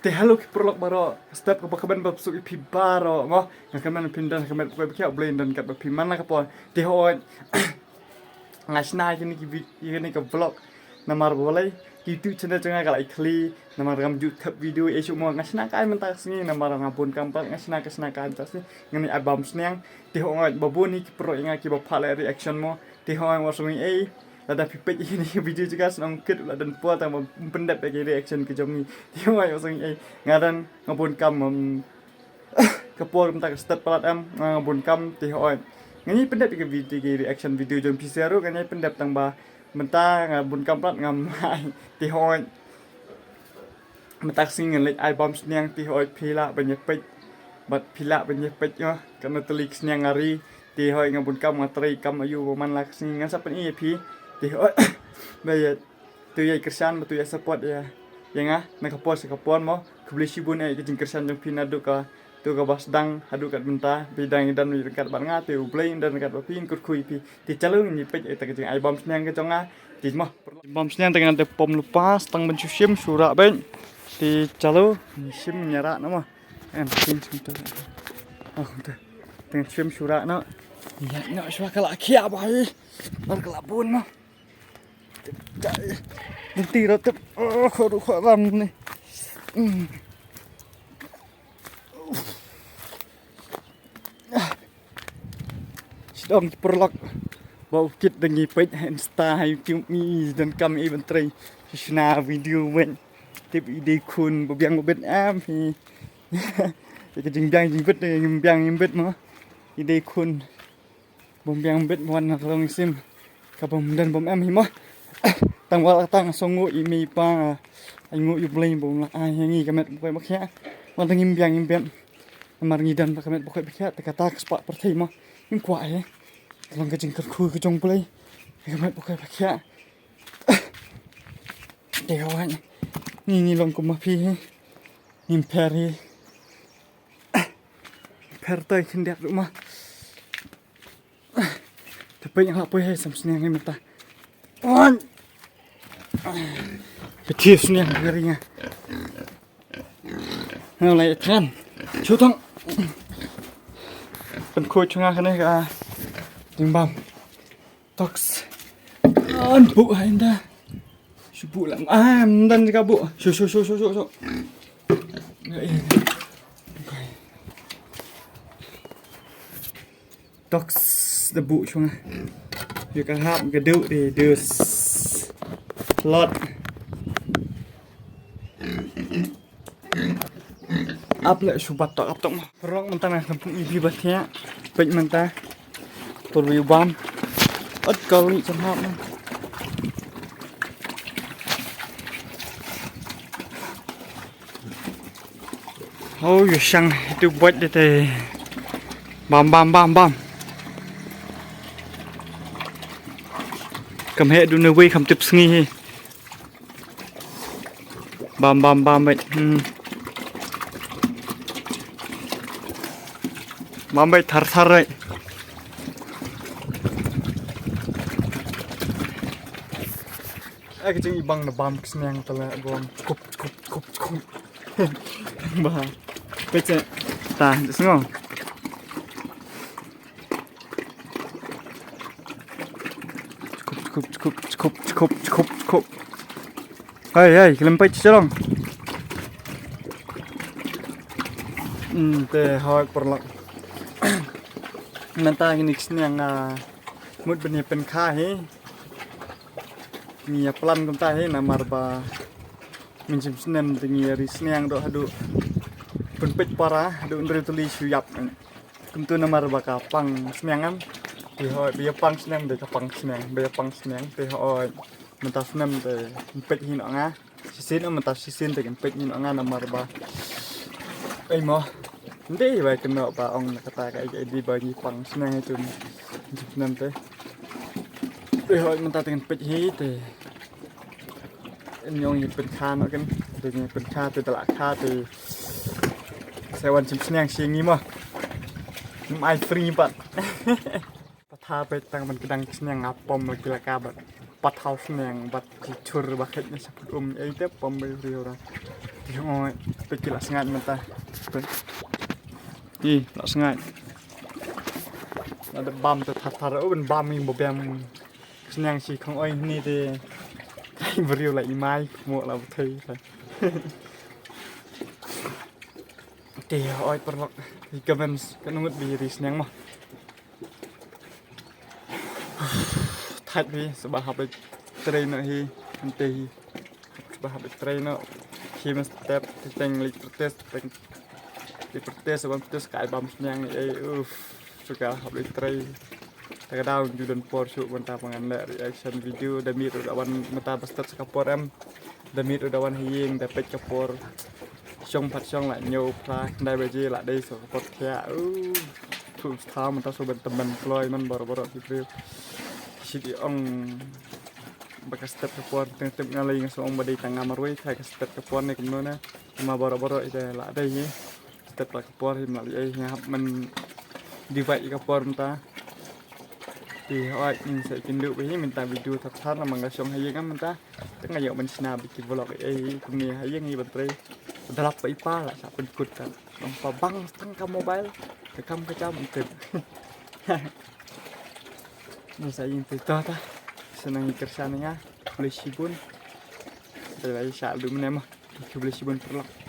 Tehalo ki prolog baro step ko kaban bab su ipi baro ngo ngakaman pindan kaman ko bekia blend dan kat bapi mana ka pon teho ngasna ini ka vlog namar boleh YouTube channel jangan kalai kli namar gam YouTube video isu mo ngasna kai mentak sini namar ngapun kampak ngasna kesna kan tas ngani album sniang teho ngat babuni ki pro inga ki bapala reaction mo teho wasumi ada pipet ini video juga senang kit dan puas tambah pendap lagi reaction ke jomi teho wasumi ngadan ngapun kam kapur mentak start palat ngapun kam teho ngani pendap ke video reaction video jom pisaru ngani pendap tambah mentah ngabun kamplat ngamai tihoi mentak sing ngelik album sniang tihoi pila banyak pej bat pila banyak pej yo karena telik sniang ngari tihoi ngabun kam ngatri kam ayu man lak sing ngan sapen i pi tihoi bayat tu yai kersan betu ya support ya yang nak kapon mo kebeli sibun ai ke kersan jong pinadu ka tu ka basdang hadu kat mentah bidang dan kat bar nga tu blay dan kat bapin kut kui pi ti calung ni pej eta ke album sniang ke jonga ti mah album sniang dengan te pom lepas tang bencusim surak ben ti calu ni sim nyara nama en sim tu oh tu dengan sim surak no ya no swa kala kia bai bar kelabun mah nanti rotep oh khoram ni Dong perlok bau kit dengi page Insta YouTube ni dan kami menteri sina video wen tip ide kun biang bobet am hi ke jingjang jingbet nyimbiang nyimbet mo ide kun bombiang bet wan long sim ka bom dan bom am hi mo tang wal tang songu imi pa angu yu blame bom la ai ngi kamet boy makya wan tang nyimbiang nyimbet mar ngidan kamet boy makya kata spa perthai mo nim kwa ai Lang kajing kerku ke jong play. Kamet pakai pakai. Dewan. Ni long ko mapi. Nim peri. Pertai kindak rumah. Tapi yang apa ya samsnya ni mata. On. Ketis ni gerinya. Mulai kan. Chutong. Penku chunga kana ka. Timbang toks bu anda subuh lang dan juga bu so toks the bu chung you can have cái đu để đưa lot áp lại subat tok ap tok perang mentang kampung ibi batnya baik mentah Perlu bam, kali cemap ni. Oh, you sang itu buat dia teh. Bam. Cầm hệ đun nuôi cầm tiếp nghi. Bam vậy. Bam vậy thar vậy. Kecing ibang na bam kesniang tala gom kup bah pece tah sengo cukup hai kelempai celong te hoi perlak nanta ini kesniang mud benih penkah ni pelan kum tahe namar ba minjim senem tingi risne yang do hadu penpet para hadu ndre tuli suyap kum tu namar ba kapang senengan ti hoi biya pang senem de kapang seneng biya pang seneng ti hoi mentas senem de penpet hin nga sisin mentas sisin de penpet hin nga namar ba ai mo ndei ba kena ba ong kata kai di ba ni pang seneng tu senem te hoi mentas dengan penpet hi te nyongเป็นคาเนาะกันเป็นคาเป็นตลาดคาเป็นเซวันชิมเสียงเชียงงี้มั้งไม่ฟรีบัดปะทาไปตั้งมันกระดังเสียงอับปมเลยกีฬากาบัดปะเท้าเสียงบัดชุดบัดเห็ดในสับปะรดไอ้เด็บปมไปเรียวนะที่ห้อย pergi lah sengat mentah. Ih, lah sengat. Ada bam tertar ben bam yang bobem senang si không oi ni thì cái video lại mai mua là thấy thì oi perlu di comments kan ngut bi senang mah thật đi sebab habis train hi nanti sebab habis train khi mà step teng lik protes sebab protes kai bam senang suka habis train terkadang judan por shoot mentah pengandak reaction video damit udah wan mentah bestet sekapor damit udah wan hiing dapat kapor xong pat xong lại nhiều pla đây bây giờ lại đây số kapor thea thu thao mentah so teman ploy man boro-boro gitu jadi bekas step kapor tengah ngalih ngasong badai tangga marui thay ke step kapor này cũng nữa mà boro-boro itu lại đây nhé step kapor thì lại mình đi vậy kapor mentah thì hỏi mình sẽ kiến được với mình tạo video thật thật là bằng cái xong hay gì mình ta tức là giờ mình sẽ bikin vlog ấy cũng như hay gì bật đây udah lap ipa lah siapa ikut kan bang bang tangkap mobile rekam ke jam itu ini saya yang itu ta senang kerjanya beli sibun dari saat dulu mana mah beli sibun vlog